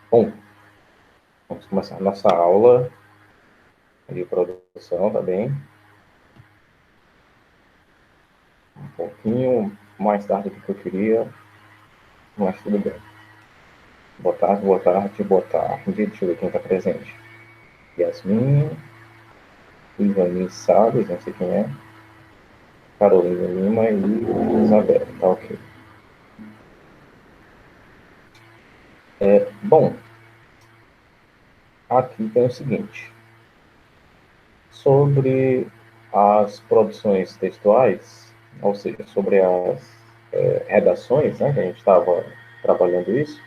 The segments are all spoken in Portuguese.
Bom, vamos começar a nossa aula de produção, tá bem? Um pouquinho mais tarde do que eu queria, mas tudo bem. Boa tarde, boa tarde, boa tarde. Deixa eu ver quem está presente. Yasmin, Ivani Salles, não sei quem é. Carolina Lima e Isabel, tá ok. Bom, aqui tem o seguinte. Sobre as produções textuais, ou seja, sobre as redações, né, que a gente estava trabalhando isso,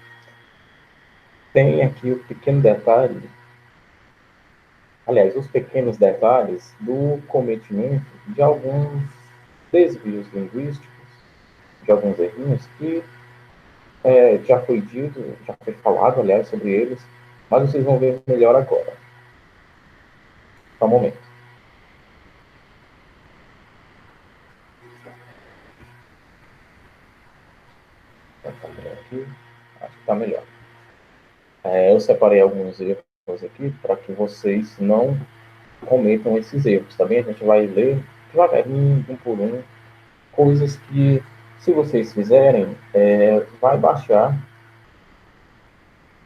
tem aqui o pequeno detalhe, aliás, os pequenos detalhes do cometimento de alguns desvios linguísticos, de alguns errinhos que já foi dito, já foi falado, aliás, sobre eles, mas vocês vão ver melhor agora. Só um momento. Aqui, acho que está melhor. Eu separei alguns erros aqui para que vocês não cometam esses erros, tá bem? A gente vai ler devagarinho, um por um, coisas que, se vocês fizerem, vai baixar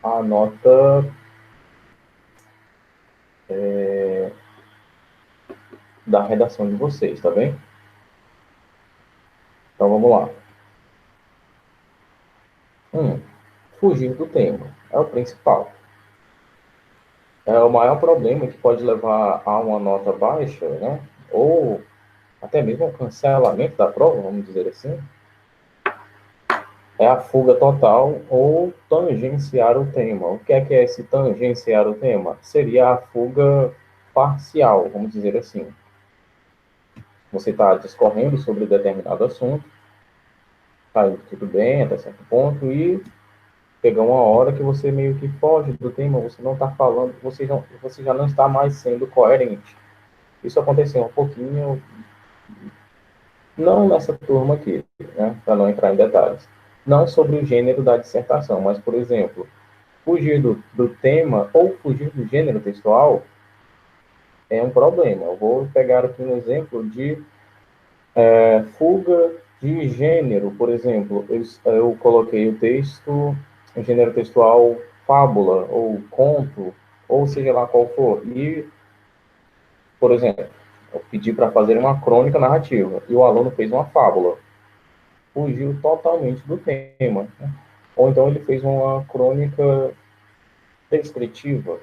a nota da redação de vocês, tá bem? Então vamos lá. Fugir do tema é o principal. É o maior problema que pode levar a uma nota baixa, né? Ou até mesmo o cancelamento da prova, vamos dizer assim, é a fuga total ou tangenciar o tema. O que é esse tangenciar o tema? Seria a fuga parcial, vamos dizer assim. Você está discorrendo sobre determinado assunto, está indo tudo bem até certo ponto, e pegar uma hora que você meio que foge do tema, você não está falando, você já não está mais sendo coerente. Isso aconteceu um pouquinho, não nessa turma aqui, né, para não entrar em detalhes. Não sobre o gênero da dissertação, mas, por exemplo, fugir do tema ou fugir do gênero textual é um problema. Eu vou pegar aqui um exemplo de fuga de gênero, por exemplo. Eu coloquei o texto, o gênero textual fábula ou conto, ou seja lá qual for. E, por exemplo, eu pedi para fazer uma crônica narrativa e o aluno fez uma fábula. Fugiu totalmente do tema. Né? Ou então ele fez uma crônica descritiva,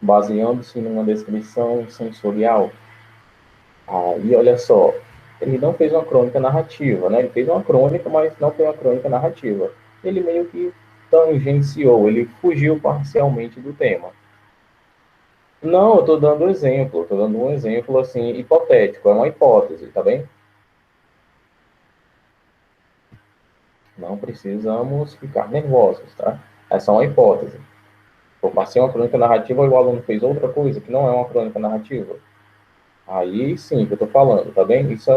baseando-se numa descrição sensorial. E olha só, ele não fez uma crônica narrativa, né? Ele fez uma crônica, mas não foi uma crônica narrativa. Ele meio que tangenciou, ele fugiu parcialmente do tema. Não, eu estou dando exemplo, estou dando um exemplo assim hipotético, é uma hipótese, tá bem? Não precisamos ficar nervosos, tá? É só uma hipótese. Eu passei uma crônica narrativa e o aluno fez outra coisa que não é uma crônica narrativa. Aí sim que eu estou falando, tá bem? Isso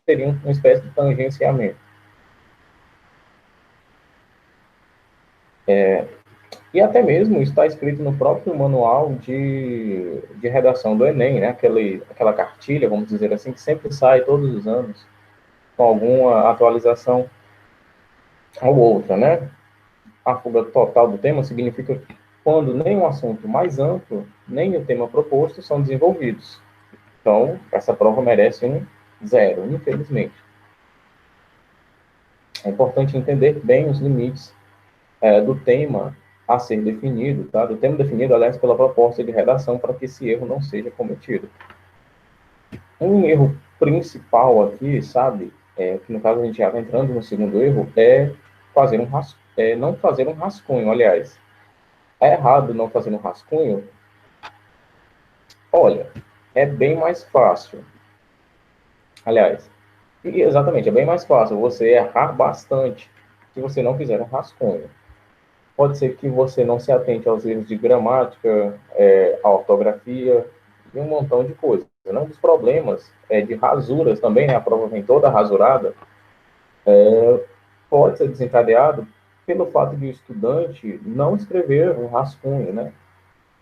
seria uma espécie de tangenciamento. E até mesmo está escrito no próprio manual de redação do Enem, né? Aquela cartilha, vamos dizer assim, que sempre sai todos os anos, com alguma atualização ou outra, né? A fuga total do tema significa quando nem um assunto mais amplo, nem o tema proposto são desenvolvidos. Então, essa prova merece um 0, infelizmente. É importante entender bem os limites do tema a ser definido, tá? Do tema definido, aliás, pela proposta de redação, para que esse erro não seja cometido. Um erro principal aqui, sabe, que no caso a gente já está entrando no segundo erro, não fazer um rascunho, aliás. É errado não fazer um rascunho? Olha, é bem mais fácil. Aliás, exatamente, é bem mais fácil você errar bastante se você não fizer um rascunho. Pode ser que você não se atente aos erros de gramática, a ortografia e um montão de coisas. Um dos problemas de rasuras também, né? A prova vem toda rasurada, pode ser desencadeado pelo fato de o estudante não escrever um rascunho, né?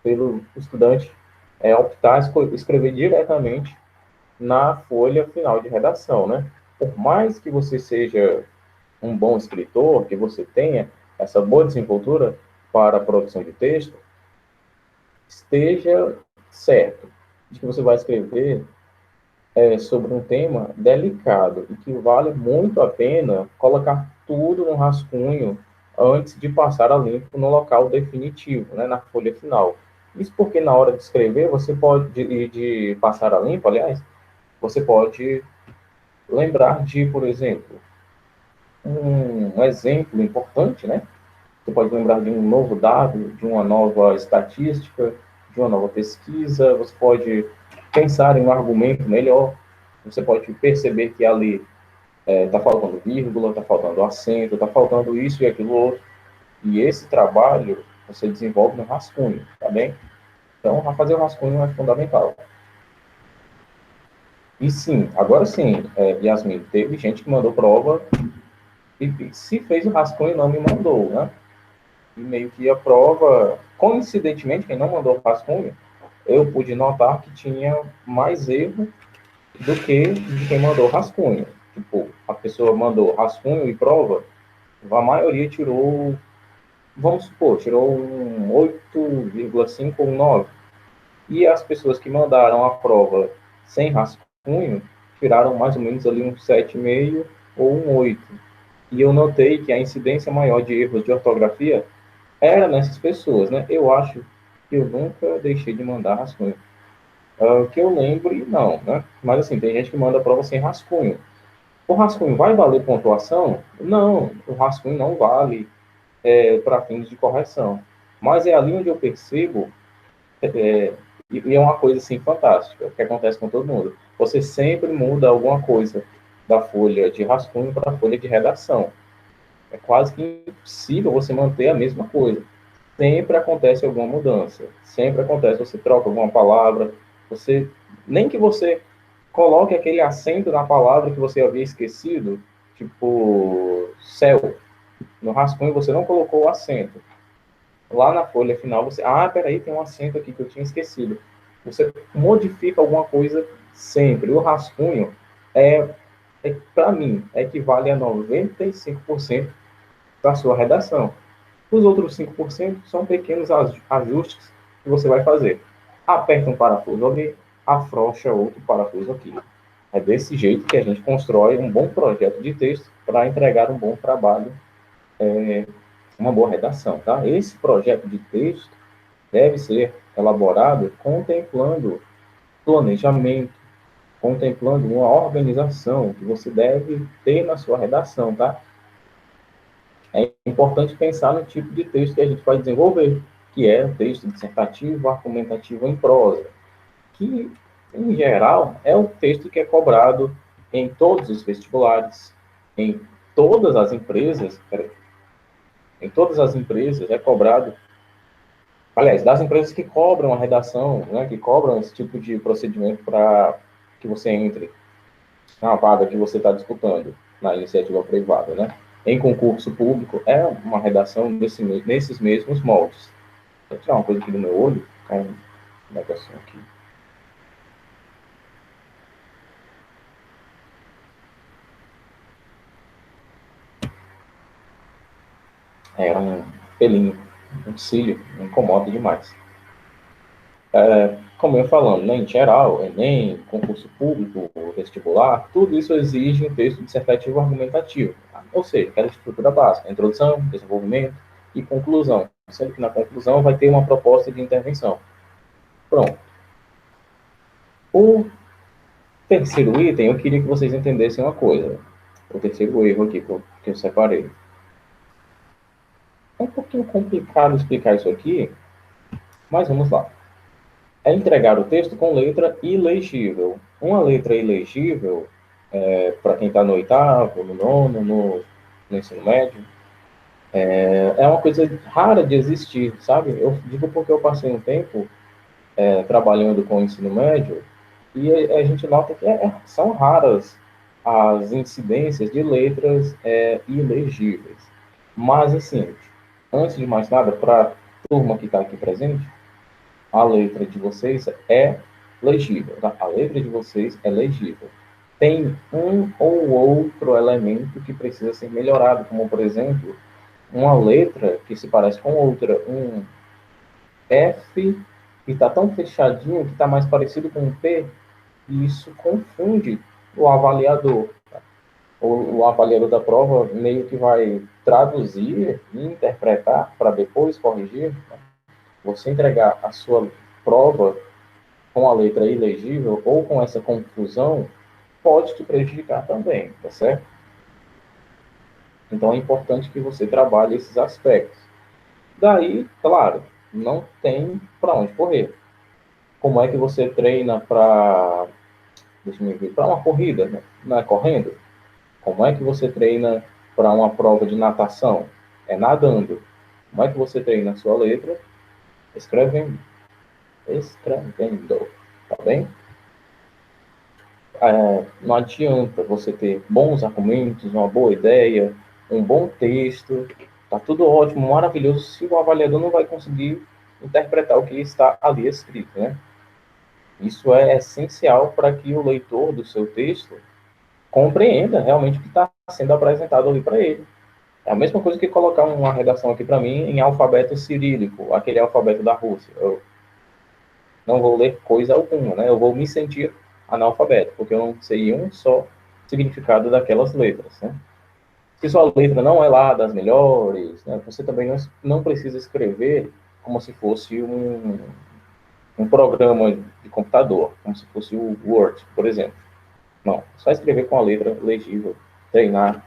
Pelo estudante optar escrever diretamente na folha final de redação, né? Por mais que você seja um bom escritor, que você tenha essa boa desenvoltura para a produção de texto, esteja certo de que você vai escrever sobre um tema delicado e que vale muito a pena colocar tudo no rascunho antes de passar a limpo no local definitivo, né, na folha final. Isso porque na hora de escrever, você pode, de passar a limpo, aliás, você pode lembrar de, por exemplo, um exemplo importante, né? Você pode lembrar de um novo dado, de uma nova estatística, de uma nova pesquisa, você pode pensar em um argumento melhor, você pode perceber que ali está faltando vírgula, está faltando acento, está faltando isso e aquilo outro. E esse trabalho você desenvolve no rascunho, tá bem? Então, fazer o rascunho é fundamental. E sim, agora sim, Yasmin, teve gente que mandou prova e se fez o rascunho e não me mandou, né? E meio que a prova, coincidentemente, quem não mandou rascunho, eu pude notar que tinha mais erro do que de quem mandou rascunho. Tipo, a pessoa mandou rascunho e prova, a maioria tirou, vamos supor, tirou um 8,5 ou um 9. E as pessoas que mandaram a prova sem rascunho, tiraram mais ou menos ali um 7,5 ou um 8. E eu notei que a incidência maior de erros de ortografia era nessas pessoas, né? Eu acho que eu nunca deixei de mandar rascunho. Que eu lembre, não, né? Mas assim, tem gente que manda prova sem rascunho. O rascunho vai valer pontuação? Não, o rascunho não vale para fins de correção. Mas é ali onde eu percebo, e é uma coisa assim fantástica, que acontece com todo mundo. Você sempre muda alguma coisa da folha de rascunho para a folha de redação. É quase que impossível você manter a mesma coisa. Sempre acontece alguma mudança. Sempre acontece, você troca alguma palavra, você nem que você coloque aquele acento na palavra que você havia esquecido, tipo céu. No rascunho você não colocou o acento. Lá na folha final você, peraí, tem um acento aqui que eu tinha esquecido. Você modifica alguma coisa sempre. O rascunho para mim, equivale a 95% da sua redação. Os outros 5% são pequenos ajustes que você vai fazer. Aperta um parafuso ali, afrouxa outro parafuso aqui. É desse jeito que a gente constrói um bom projeto de texto para entregar um bom trabalho, uma boa redação, tá? Esse projeto de texto deve ser elaborado contemplando planejamento, contemplando uma organização que você deve ter na sua redação, tá? É importante pensar no tipo de texto que a gente vai desenvolver, que é o texto dissertativo, argumentativo em prosa, que, em geral, é o texto que é cobrado em todos os vestibulares, em todas as empresas, em todas as empresas é cobrado, aliás, das empresas que cobram a redação, né, que cobram esse tipo de procedimento para que você entre na vaga que você está disputando na iniciativa privada, né? Em concurso público, é uma redação nesses mesmos moldes. Vou tirar uma coisa aqui do meu olho, cai um negocinho aqui. É um pelinho, um cílio, me incomoda demais. Como eu falando, né, em geral, Enem, concurso público, vestibular, tudo isso exige um texto dissertativo argumentativo. Ou seja, aquela estrutura básica, introdução, desenvolvimento e conclusão. Sendo que na conclusão vai ter uma proposta de intervenção. Pronto. O terceiro item, eu queria que vocês entendessem uma coisa. O terceiro erro aqui que eu separei. É um pouquinho complicado explicar isso aqui, mas vamos lá. É entregar o texto com letra ilegível. Uma letra ilegível, para quem está no oitavo, no nono, no ensino médio, é uma coisa rara de existir, sabe? Eu digo porque eu passei um tempo trabalhando com o ensino médio e a gente nota que são raras as incidências de letras ilegíveis. Mas, assim, antes de mais nada, para a turma que está aqui presente, a letra de vocês é legível, tá? A letra de vocês é legível. Tem um ou outro elemento que precisa ser melhorado, como, por exemplo, uma letra que se parece com outra, um F que está tão fechadinho que está mais parecido com um P, e isso confunde o avaliador. O avaliador da prova meio que vai traduzir e interpretar para depois corrigir. Você entregar a sua prova com a letra ilegível ou com essa confusão pode te prejudicar também, tá certo? Então é importante que você trabalhe esses aspectos. Daí, claro, não tem para onde correr. Como é que você treina para, deixa eu ver, para uma corrida, né? Não é correndo? Como é que você treina para uma prova de natação? É nadando. Como é que você treina a sua letra? Escrevendo. Escrevendo. Tá bem? Não adianta você ter bons argumentos, uma boa ideia, um bom texto. Tá tudo ótimo, maravilhoso, se o avaliador não vai conseguir interpretar o que está ali escrito, né? Isso é essencial para que o leitor do seu texto compreenda realmente o que está sendo apresentado ali para ele. É a mesma coisa que colocar uma redação aqui para mim em alfabeto cirílico, aquele alfabeto da Rússia. Eu não vou ler coisa alguma, né? Eu vou me sentir analfabeto, porque eu não sei um só significado daquelas letras, né? Se sua letra não é lá das melhores, né, você também não precisa escrever como se fosse um programa de computador, como se fosse o Word, por exemplo. Não, só escrever com a letra legível, treinar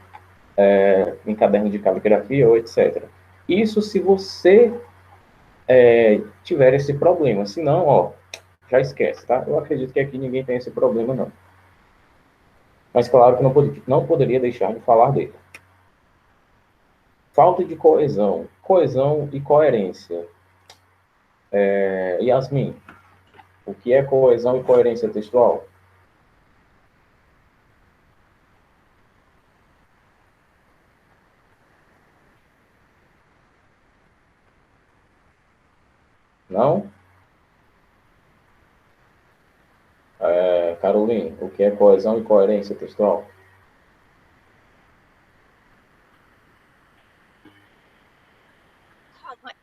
em caderno de caligrafia ou etc. Isso se você tiver esse problema. Se não, ó, já esquece, tá? Eu acredito que aqui ninguém tem esse problema, não. Mas claro que não poderia deixar de falar dele. Falta de coesão. Coesão e coerência. Yasmin, o que é coesão e coerência textual? Não? Caroline, o que é coesão e coerência textual?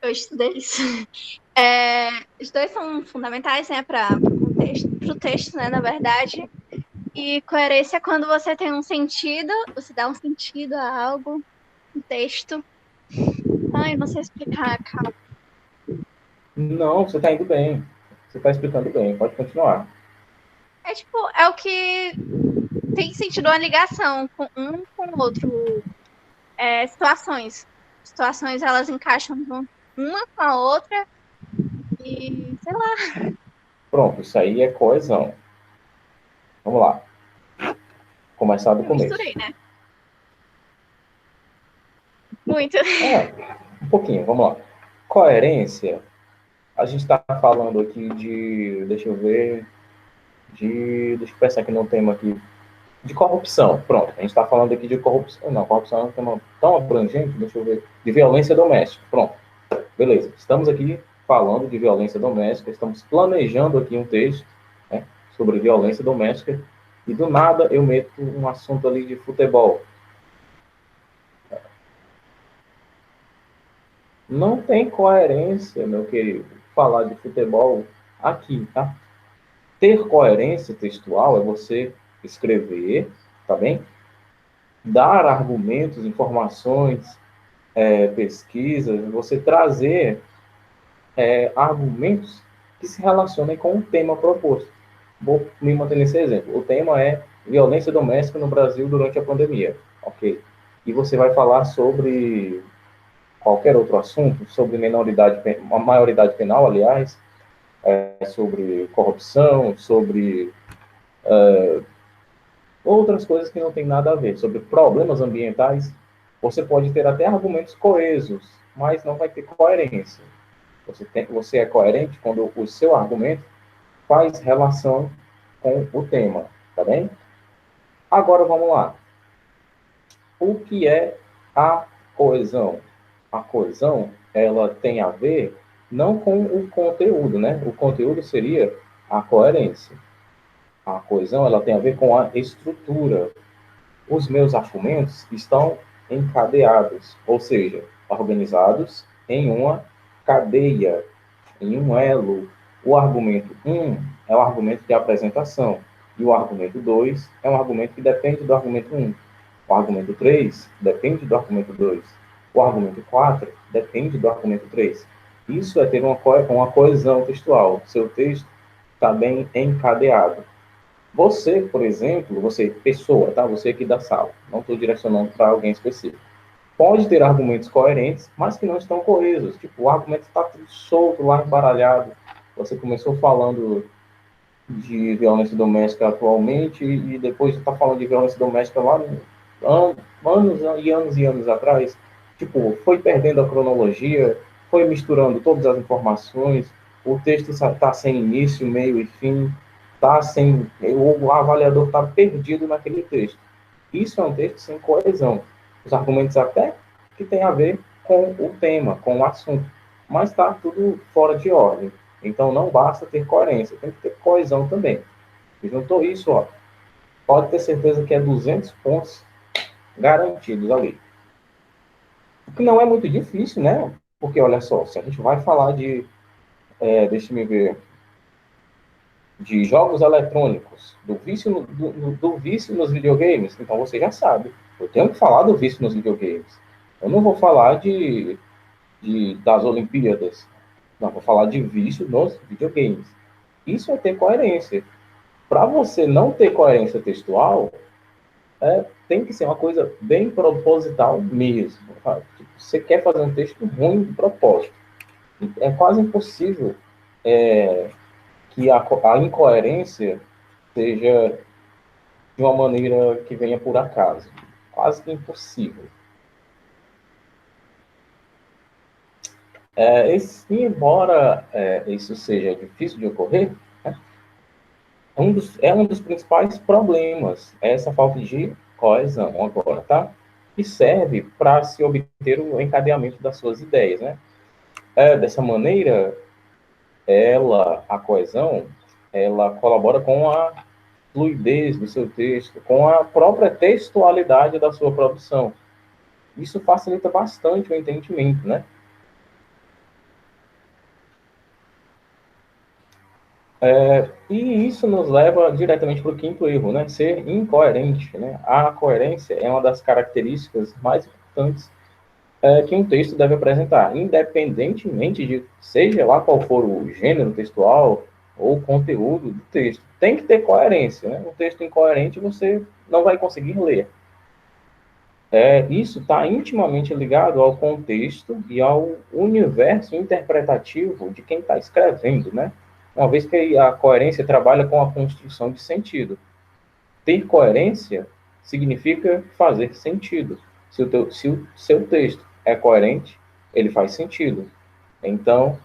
Eu estudei isso. É, os dois são fundamentais, né, para o texto, né, na verdade. E coerência é quando você tem um sentido, você dá um sentido a algo, um texto. Ai, não sei explicar, calma. Não, você está indo bem. Você está explicando bem, pode continuar. É tipo, é o que tem sentido uma ligação com um com o outro. Situações. Situações, elas encaixam uma com a outra e, sei lá, Pronto, isso aí é coesão. Vamos lá, começar do eu começo. misturei, né? Muito. Um pouquinho, vamos lá. Coerência, a gente está falando aqui de, deixa eu ver, deixa eu pensar aqui no tema aqui, de corrupção. Pronto, a gente está falando aqui de corrupção. Não, corrupção é um tema tão abrangente, deixa eu ver, de violência doméstica. Pronto, beleza. Estamos aqui falando de violência doméstica, estamos planejando aqui um texto, né, sobre violência doméstica, e do nada eu meto um assunto ali de futebol. Não tem coerência, meu querido, falar de futebol aqui, tá? Ter coerência textual é você escrever, tá bem? Dar argumentos, informações, pesquisas, você trazer argumentos que se relacionem com o tema proposto. Vou me manter nesse exemplo. O tema é violência doméstica no Brasil durante a pandemia, ok? E você vai falar sobre qualquer outro assunto, sobre minoridade, uma maioridade penal, aliás, sobre corrupção, sobre outras coisas que não tem nada a ver, sobre problemas ambientais. Você pode ter até argumentos coesos, mas não vai ter coerência. Você é coerente quando o seu argumento faz relação com o tema, tá bem? Agora vamos lá. O que é a coesão? A coesão, ela tem a ver não com o conteúdo, né? O conteúdo seria a coerência. A coesão, ela tem a ver com a estrutura. Os meus argumentos estão encadeados, ou seja, organizados em uma cadeia, em um elo. O argumento 1 é o argumento de apresentação, e o argumento 2 é um argumento que depende do argumento 1. O argumento 3 depende do argumento 2. O argumento 4 depende do argumento 3. Isso é ter uma coesão textual. Seu texto está bem encadeado. Você, por exemplo, você, pessoa, tá? Você aqui da sala, não estou direcionando para alguém específico. Pode ter argumentos coerentes, mas que não estão coesos. Tipo, o argumento está tudo solto, lá embaralhado. Você começou falando de violência doméstica atualmente e depois está falando de violência doméstica lá anos e anos e anos atrás. Tipo, foi perdendo a cronologia, foi misturando todas as informações, o texto está sem início, meio e fim, tá sem, o avaliador está perdido naquele texto. Isso é um texto sem coesão. Os argumentos até que tem a ver com o tema, com o assunto, mas está tudo fora de ordem. Então, não basta ter coerência, tem que ter coesão também. E juntou isso, ó, pode ter certeza que é 200 pontos garantidos ali. O que não é muito difícil, né? Porque, olha só, se a gente vai falar de, deixa-me ver, de jogos eletrônicos, do vício nos videogames, então você já sabe. Eu tenho que falar do vício nos videogames. Eu não vou falar das Olimpíadas. Não, vou falar de vício nos videogames. Isso é ter coerência. Para você não ter coerência textual, tem que ser uma coisa bem proposital mesmo. Você quer fazer um texto ruim de propósito. É quase impossível que a incoerência seja de uma maneira que venha por acaso. Quase que impossível. Embora isso seja difícil de ocorrer, né, é um dos principais problemas, essa falta de coesão agora, tá? E serve para se obter o encadeamento das suas ideias, né? Dessa maneira, a coesão, ela colabora com a fluidez do seu texto, com a própria textualidade da sua produção. Isso facilita bastante o entendimento, né? E isso nos leva diretamente para o quinto erro, né? Ser incoerente, né? A coerência é uma das características mais importantes que um texto deve apresentar, independentemente de seja lá qual for o gênero textual ou o conteúdo do texto. Tem que ter coerência, né? Um texto incoerente você não vai conseguir ler. Isso está intimamente ligado ao contexto e ao universo interpretativo de quem está escrevendo, né? Uma vez que a coerência trabalha com a construção de sentido. Ter coerência significa fazer sentido. Se o seu texto é coerente, ele faz sentido. Então,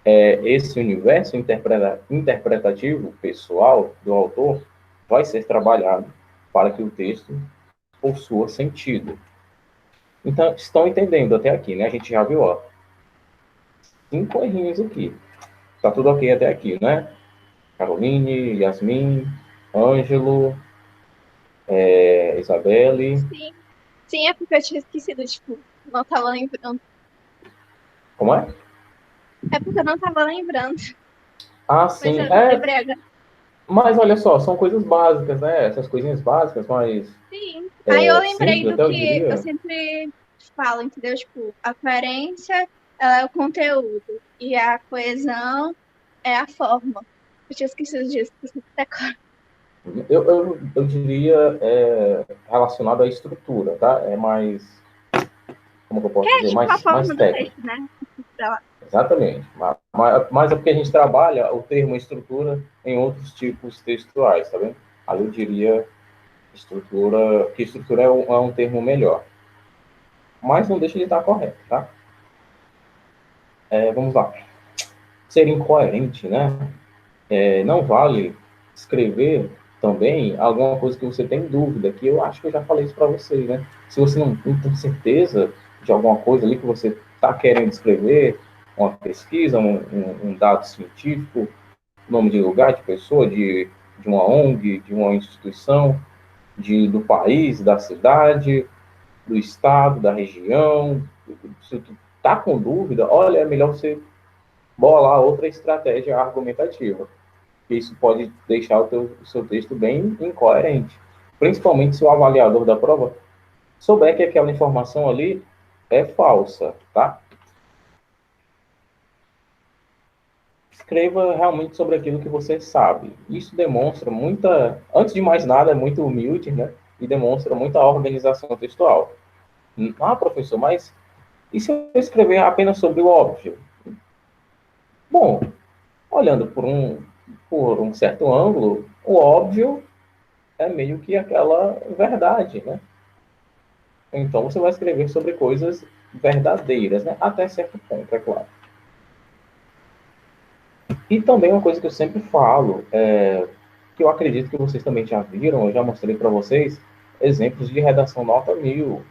esse universo interpretativo pessoal do autor vai ser trabalhado para que o texto possua sentido. Então, estão entendendo até aqui, né? A gente já viu, ó, 5 errinhos aqui. Tá tudo ok até aqui, né? Caroline, Yasmin, Ângelo, Isabelle. Sim, é porque eu tinha esquecido, tipo, não tava lembrando. Como é? É porque eu não tava lembrando. Ah, sim. Mas eu lembrei agora. Mas olha só, são coisas básicas, né? Essas coisinhas básicas, mas. Sim. Aí eu lembrei simples, do até eu que eu diria. sempre falo, entendeu? Tipo, a coerência ela é o conteúdo e a coesão é a forma. Eu tinha esquecido disso. Eu diria relacionado à estrutura, tá? É mais. Como que eu posso dizer? Tipo a Mais forma do técnico. texto, né? Exatamente. Mas é porque a gente trabalha o termo estrutura em outros tipos textuais, tá vendo? Aí eu diria que estrutura é um termo melhor. Mas não deixa de estar correto, tá? Vamos lá. Ser incoerente, né? Não vale escrever também alguma coisa que você tem dúvida, que eu acho que eu já falei isso para vocês, né? Se você não tem certeza de alguma coisa ali que você está querendo escrever, uma pesquisa, um dado científico, nome de lugar, de pessoa, de uma ONG, de uma instituição, do país, da cidade, do estado, da região. Se tu está com dúvida, olha, é melhor você bolar outra estratégia argumentativa. Isso pode deixar o seu texto bem incoerente. Principalmente se o avaliador da prova souber que aquela informação ali é falsa, tá? Escreva realmente sobre aquilo que você sabe. Isso demonstra muita, antes de mais nada, é muito humilde, né? E demonstra muita organização textual. Ah, professor, mas e se eu escrever apenas sobre o óbvio? Bom, olhando por um certo ângulo, o óbvio é meio que aquela verdade, né? Então você vai escrever sobre coisas verdadeiras, né? Até certo ponto, é claro. E também uma coisa que eu sempre falo, que eu acredito que vocês também já viram, eu já mostrei para vocês, exemplos de redação nota 1000,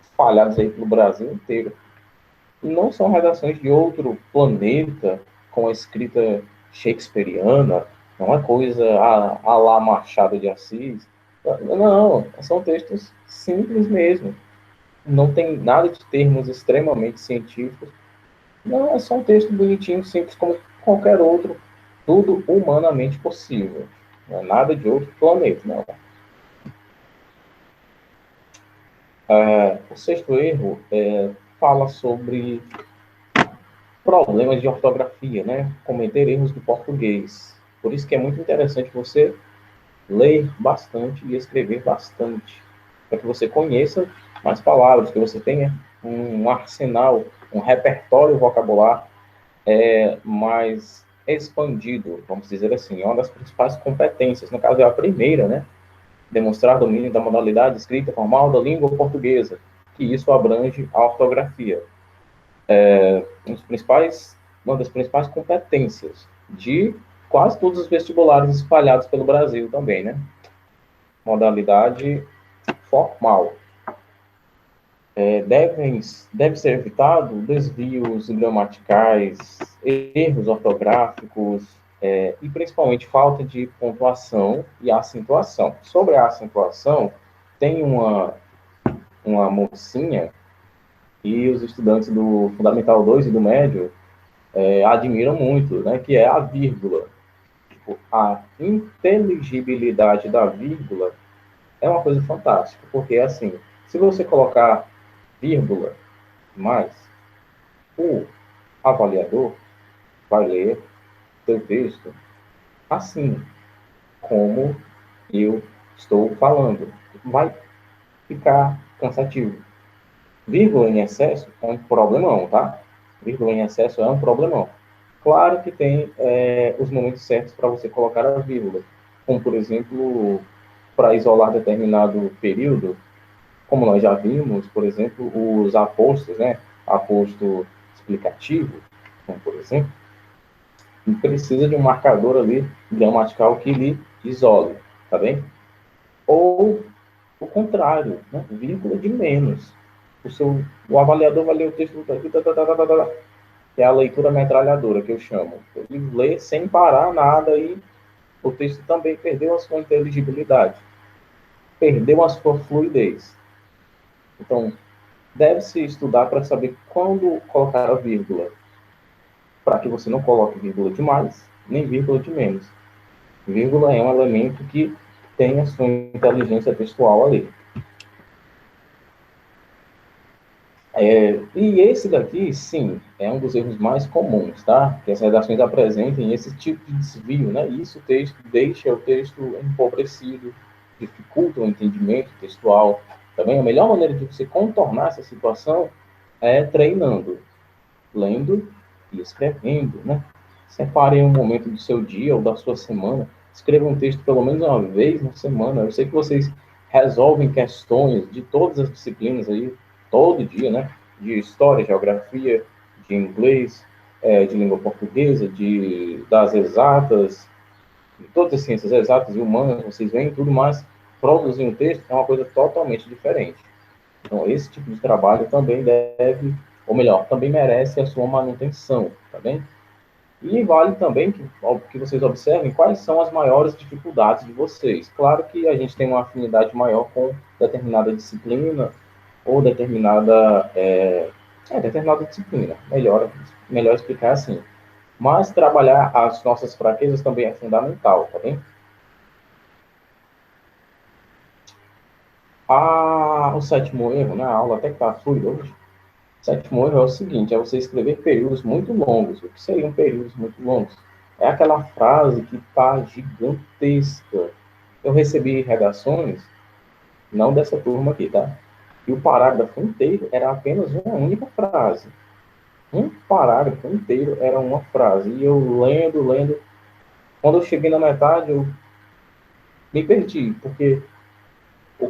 espalhados aí pelo Brasil inteiro. E não são redações de outro planeta, com a escrita shakespeariana, não é coisa a lá Machado de Assis. Não, são textos simples mesmo. Não tem nada de termos extremamente científicos. Não, é só um texto bonitinho, simples, como qualquer outro. Tudo humanamente possível. Não é nada de outro planeta, não. O sexto erro fala sobre problemas de ortografia, né? Cometer erros de português. Por isso que é muito interessante você ler bastante e escrever bastante, para que você conheça mais palavras, que você tenha um arsenal, um repertório vocabular mais expandido, vamos dizer assim. É uma das principais competências, no caso é a primeira, né? Demonstrar domínio da modalidade escrita formal da língua portuguesa, que isso abrange a ortografia. Uma das principais competências de quase todos os vestibulares espalhados pelo Brasil também, né? Modalidade formal. Deve ser evitado desvios gramaticais, erros ortográficos e principalmente falta de pontuação e acentuação. Sobre a acentuação, tem uma mocinha e os estudantes do Fundamental 2 e do Médio admiram muito, né, que é a vírgula. Tipo, a inteligibilidade da vírgula é uma coisa fantástica, porque assim, se você colocar vírgula mais, o avaliador vai ler seu texto assim, como eu estou falando. Vai ficar cansativo. Vírgula em excesso é um problemão, tá? Vírgula em excesso é um problemão. Claro que tem os momentos certos para você colocar a vírgula, como, por exemplo, para isolar determinado período, como nós já vimos, por exemplo, os apostos, né? Aposto explicativo, como por exemplo, precisa de um marcador ali gramatical que lhe isole, tá bem? Ou o contrário, né? Vírgula de menos. O avaliador vai ler o texto, que é a leitura metralhadora, que eu chamo. Ele lê sem parar nada e o texto também perdeu a sua inteligibilidade, perdeu a sua fluidez. Então, deve-se estudar para saber quando colocar a vírgula, para que você não coloque vírgula de mais, nem vírgula de menos. Vírgula é um elemento que tem a sua inteligência textual ali. E esse daqui, sim, é um dos erros mais comuns, tá? Que as redações apresentem esse tipo de desvio, né? E isso deixa o texto empobrecido, dificulta o entendimento textual. Também a melhor maneira de você contornar essa situação é treinando, lendo e escrevendo, né? Separe um momento do seu dia ou da sua semana, escreva um texto pelo menos uma vez na semana. Eu sei que vocês resolvem questões de todas as disciplinas aí, todo dia, né? De história, geografia, de inglês, de língua portuguesa, das exatas, de todas as ciências exatas e humanas, vocês veem tudo mais. Produzir um texto é uma coisa totalmente diferente. Então, esse tipo de trabalho também deve, ou melhor, também merece a sua manutenção, tá bem? E vale também que vocês observem quais são as maiores dificuldades de vocês. Claro que a gente tem uma afinidade maior com determinada disciplina ou determinada disciplina. Melhor explicar assim. Mas trabalhar as nossas fraquezas também é fundamental, tá bem? O sétimo erro, na aula até que está fluido hoje, o sétimo erro é o seguinte, é você escrever períodos muito longos. O que seriam períodos muito longos? É aquela frase que está gigantesca. Eu recebi redações, não dessa turma aqui, tá? E o parágrafo inteiro era apenas uma única frase. Um parágrafo inteiro era uma frase. E eu lendo. Quando eu cheguei na metade, eu me perdi, porque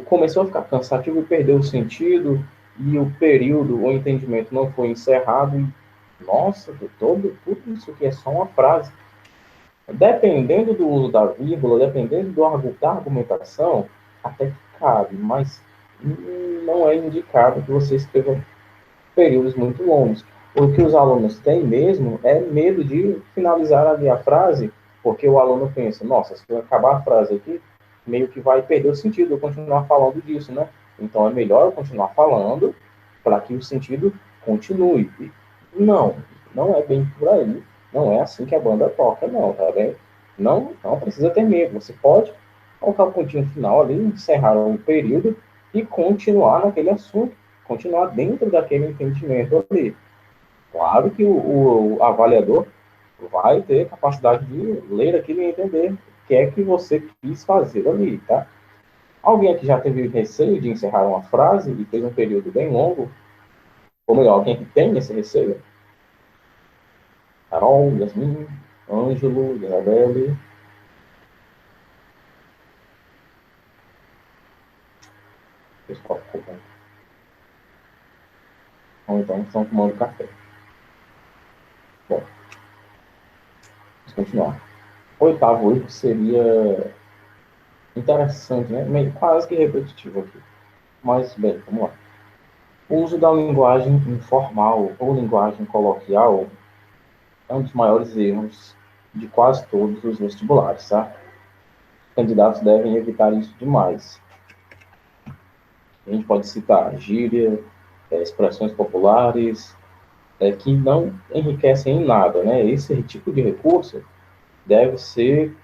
começou a ficar cansativo e perdeu o sentido, e o período, o entendimento não foi encerrado. E, nossa, tudo isso aqui é só uma frase. Dependendo do uso da vírgula, dependendo da argumentação, até que cabe, mas não é indicado que você escreva períodos muito longos. O que os alunos têm mesmo é medo de finalizar ali a frase, porque o aluno pensa, nossa, se eu acabar a frase aqui, meio que vai perder o sentido eu continuar falando disso, né? Então é melhor eu continuar falando para que o sentido continue. E não, não é bem por aí. Não é assim que a banda toca, não, tá bem? Não precisa ter medo. Você pode colocar o pontinho final ali, encerrar o período e continuar naquele assunto, continuar dentro daquele entendimento ali. Claro que o avaliador vai ter capacidade de ler aquilo e entender o que é que você quis fazer ali, tá? Alguém aqui já teve receio de encerrar uma frase e fez um período bem longo? Ou melhor, alguém que tem esse receio? Carol, Yasmin, Ângelo, Isabelle. Pessoal, ou então estão tomando café. Bom, vamos continuar. O oitavo erro seria interessante, né? Meio quase que repetitivo aqui. Mas, bem, vamos lá. O uso da linguagem informal ou linguagem coloquial é um dos maiores erros de quase todos os vestibulares, tá? Candidatos devem evitar isso demais. A gente pode citar gíria, expressões populares, que não enriquecem em nada, né? Esse tipo de recurso deve ser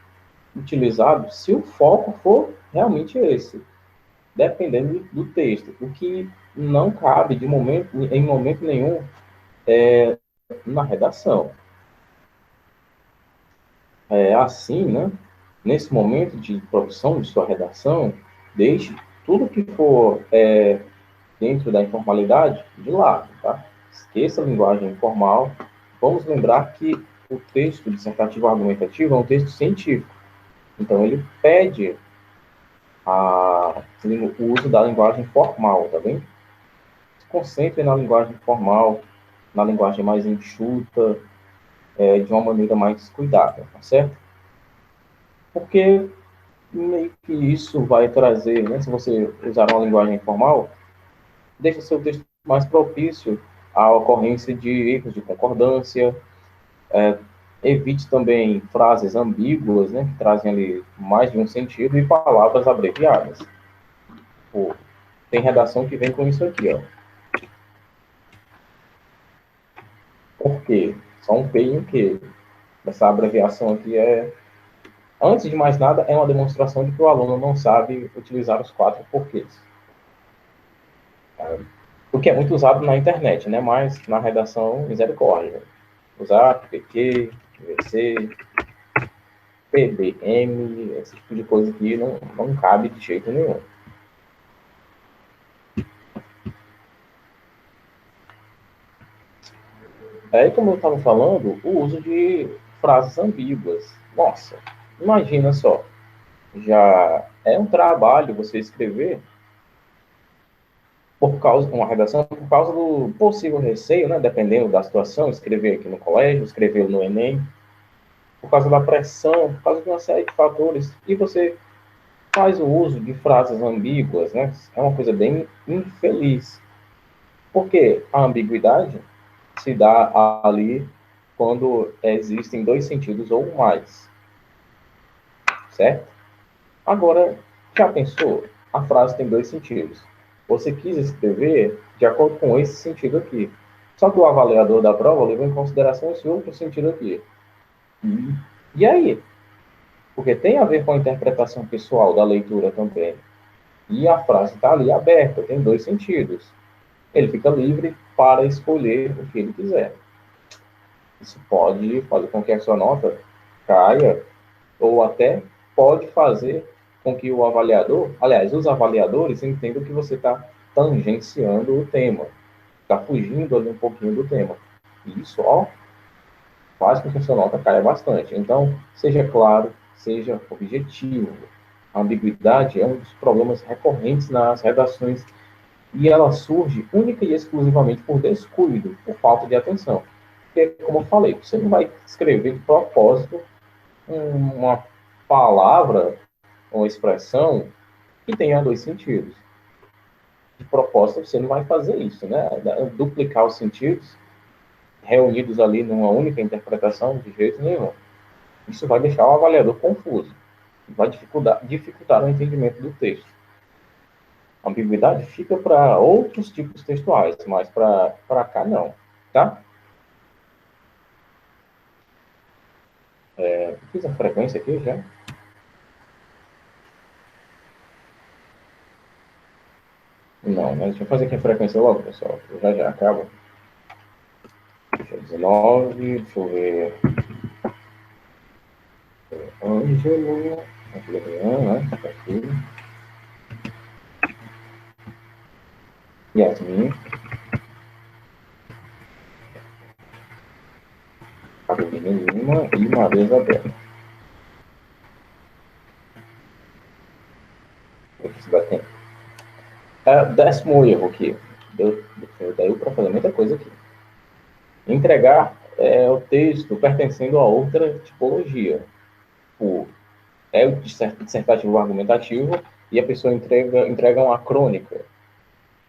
utilizado se o foco for realmente esse, dependendo do texto. O que não cabe em momento nenhum na redação. Assim, né? Nesse momento de produção de sua redação, deixe tudo que for dentro da informalidade de lado, tá? Esqueça a linguagem informal. Vamos lembrar que o texto dissertativo argumentativo é um texto científico. Então, ele pede o uso da linguagem formal, tá bem? Se concentre na linguagem formal, na linguagem mais enxuta, de uma maneira mais cuidada, tá certo? Porque meio que isso vai trazer, né, se você usar uma linguagem informal, deixa seu texto mais propício à ocorrência de erros de concordância, evite também frases ambíguas, né, que trazem ali mais de um sentido, e palavras abreviadas. Pô, tem redação que vem com isso aqui, ó. Por quê? Só um P e um Q. Essa abreviação aqui antes de mais nada, é uma demonstração de que o aluno não sabe utilizar os 4 porquês. O que é muito usado na internet, né? Mas na redação, misericórdia. Usar PQ, VC, PBM, esse tipo de coisa aqui não cabe de jeito nenhum. Aí, como eu estava falando, o uso de frases ambíguas. Nossa, imagina só. Já é um trabalho você escrever uma redação por causa do possível receio, né? Dependendo da situação, escrever aqui no colégio, escrever no Enem, por causa da pressão, por causa de uma série de fatores. E você faz o uso de frases ambíguas, né? É uma coisa bem infeliz. Porque a ambiguidade se dá ali quando existem dois sentidos ou mais, certo? Agora, já pensou? A frase tem dois sentidos. Você quis escrever de acordo com esse sentido aqui. Só que o avaliador da prova levou em consideração esse outro sentido aqui. E aí? Porque tem a ver com a interpretação pessoal da leitura também. E a frase está ali aberta, tem dois sentidos. Ele fica livre para escolher o que ele quiser. Isso pode fazer com que a sua nota caia, ou até pode fazer com que o avaliador, aliás, os avaliadores entendam que você está tangenciando o tema, está fugindo ali um pouquinho do tema. E isso, ó, faz com que a sua nota caia bastante. Então, seja claro, seja objetivo. A ambiguidade é um dos problemas recorrentes nas redações e ela surge única e exclusivamente por descuido, por falta de atenção. Porque, como eu falei, você não vai escrever de propósito uma palavra ou expressão que tenha dois sentidos. De propósito, você não vai fazer isso, né? Duplicar os sentidos reunidos ali numa única interpretação de jeito nenhum. Isso vai deixar o avaliador confuso, vai dificultar o entendimento do texto. A ambiguidade fica para outros tipos textuais, mas para cá não, tá? Fiz a frequência aqui já. Não, mas deixa eu fazer aqui a frequência logo, pessoal. Já já acaba. Deixa eu 19, deixa eu ver. Ângelo, né? Tá aqui. Yasmin. Carolina Lima e Maria Isabel. Se dá tempo. Décimo erro aqui. Deu para fazer muita coisa aqui. Entregar o texto pertencendo a outra tipologia. É o dissertativo argumentativo e a pessoa entrega uma crônica.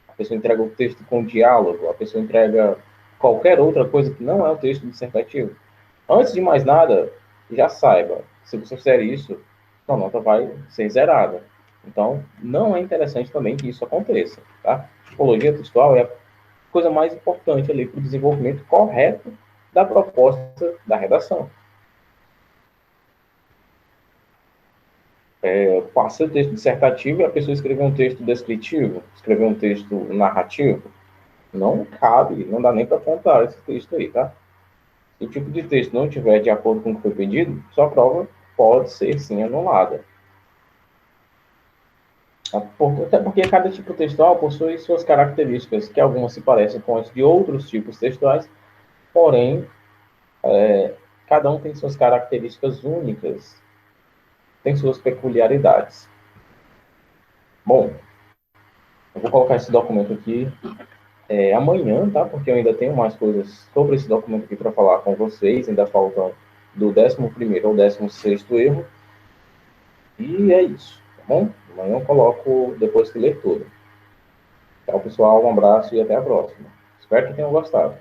A pessoa entrega o texto com diálogo. A pessoa entrega qualquer outra coisa que não é o texto dissertativo. Antes de mais nada, já saiba, se você fizer isso, sua nota vai ser zerada. Então, não é interessante também que isso aconteça, tá? Tipologia textual é a coisa mais importante ali para o desenvolvimento correto da proposta da redação. Passa o texto dissertativo e a pessoa escrever um texto descritivo, escrever um texto narrativo. Não cabe, não dá nem para apontar esse texto aí, tá? Se o tipo de texto não estiver de acordo com o que foi pedido, sua prova pode ser, sim, anulada. Até porque cada tipo textual possui suas características, que algumas se parecem com as de outros tipos textuais, porém, cada um tem suas características únicas, tem suas peculiaridades. Bom, eu vou colocar esse documento aqui amanhã, tá? Porque eu ainda tenho mais coisas sobre esse documento aqui para falar com vocês, ainda faltam do 11º ao 16º erro, e é isso, tá bom? Amanhã eu coloco depois que ler tudo. Tchau, pessoal, um abraço e até a próxima. Espero que tenham gostado.